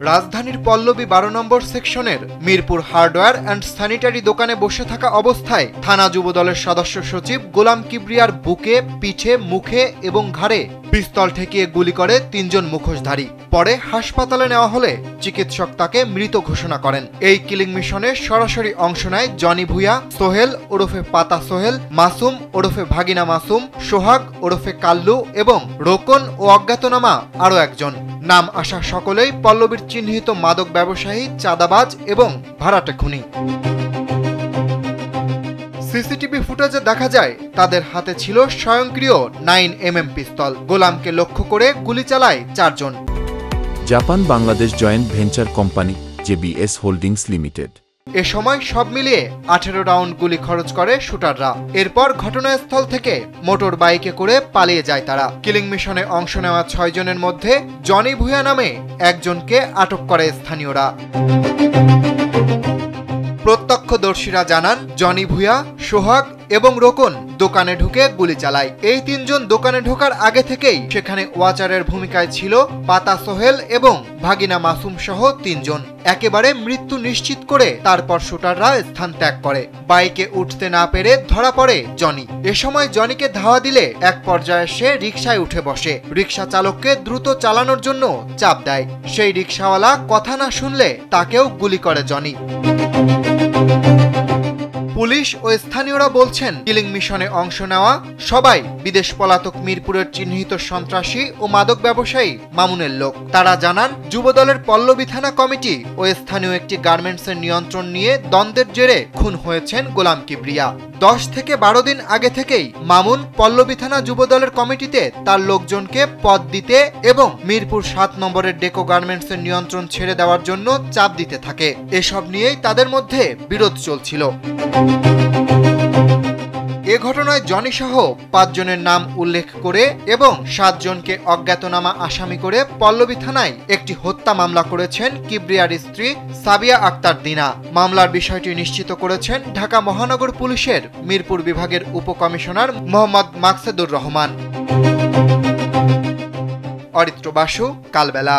রাজধানীর পল্লবী ১২ নম্বর সেকশনের Mirpur hardware and sanitary দোকানে বসে থাকা অবস্থায় থানা যুবদলের সদস্য সচিব গোলাম কিবরিয়ার বুকে, পিঠে, মুখে এবং ঘাড়ে পিস্তল ঠেকিয়ে গুলি করে তিনজন মুখোশধারী। পরে হাসপাতালে নেওয়া হলে চিকিৎসক তাকে মৃত ঘোষণা করেন। এই কিলিং মিশনে সরাসরি অংশ নেয় জনি ভুঁইয়া, সোহেল ওরফে পাতা সোহেল, মাসুম ওরফে ভাগিনা মাসুম, সোহাগ ওরফে কাল্লু এবং রোকন ও অজ্ঞাতনামা আরও একজন। নাম আসা সকলেই পল্লবীর চিহ্নিত মাদক ব্যবসায়ী, চাঁদাবাজ এবং ভাড়াটে খুনি। সিসিটিভি ফুটেজে দেখা যায় তাদের হাতে ছিল স্বয়ংক্রিয় 9mm পিস্তল। গোলামকে লক্ষ্য করে গুলি চালায় 4 জন। Japan Bangladesh joint venture company JBS holdings limited. এ সময় সব মিলিয়ে 18 রাউন্ড গুলি খরচ করে শুটাররা। এরপর ঘটনাস্থল থেকে মোটর বাইকে করে পালিয়ে যায় তারা। কিলিং মিশনে অংশ নেওয়া 6 জনের মধ্যে জনি ভুঁইয়া নামে একজনকে আটক করে স্থানীয়রা। প্রত্যক্ষদর্শীরা জানান, জনি ভুঁইয়া, সোহাগ এবং রোকন দোকানে ঢুকে গুলি চালায়। এই 3 জন দোকানে ঢোকার আগে থেকেই সেখানে ওয়াচারের ভূমিকায় ছিল পাতা সোহেল এবং ভাগিনা মাসুম সহ 3 জন। একেবারে মৃত্যু নিশ্চিত করে তারপর শুটাররা স্থান ত্যাগ করে। বাইকে উঠতে না পেরে ধরা পড়ে জনি। এ সময় জনিকে ধাওয়া দিলে এক পর্যায়ে সে রিকশায় উঠে বসে। রিকশা চালককে দ্রুত চালানোর জন্য চাপ দেয়। সেই রিকশাওয়ালা কথা না শুনলে তাকেও গুলি করে জনি। পুলিশ ও স্থানীয়রা বলছেন, কিলিং মিশনে অংশ নেওয়া সবাই বিদেশ পলাতক মিরপুরের চিহ্নিত সন্ত্রাসী ও মাদক ব্যবসায়ী মামুনের লোক। তারা জানান, যুবদলের পল্লবী থানা কমিটি ও স্থানীয় একটি গার্মেন্টসের নিয়ন্ত্রণ নিয়ে দ্বন্দ্বের জেরে খুন হয়েছেন গোলাম কিবরিয়া। 10 থেকে 12 দিন আগে থেকেই মামুন পল্লবী থানা যুবদলের কমিটিতে তার লোকজনকে পদ দিতে এবং মিরপুর 7 নম্বরের ডেকো গার্মেন্টসের নিয়ন্ত্রণ ছেড়ে দেওয়ার জন্য চাপ দিতে থাকে। এসব নিয়েই তাদের মধ্যে বিরোধ চলছিল। এ ঘটনায় জনি সহ 5 জনের নাম উল্লেখ করে এবং 7 জনকে অজ্ঞাতনামা আসামি করে পল্লবী থানায় একটি হত্যা মামলা করেছেন কিবরিয়ার স্ত্রী সাবিয়া আক্তার দিনা। মামলার বিষয়টি নিশ্চিত করেছেন ঢাকা মহানগর পুলিশের মিরপুর বিভাগের উপকমিশনার মোহাম্মদ মাকসেদুর রহমান। অরিত্র বাসু, কালবেলা।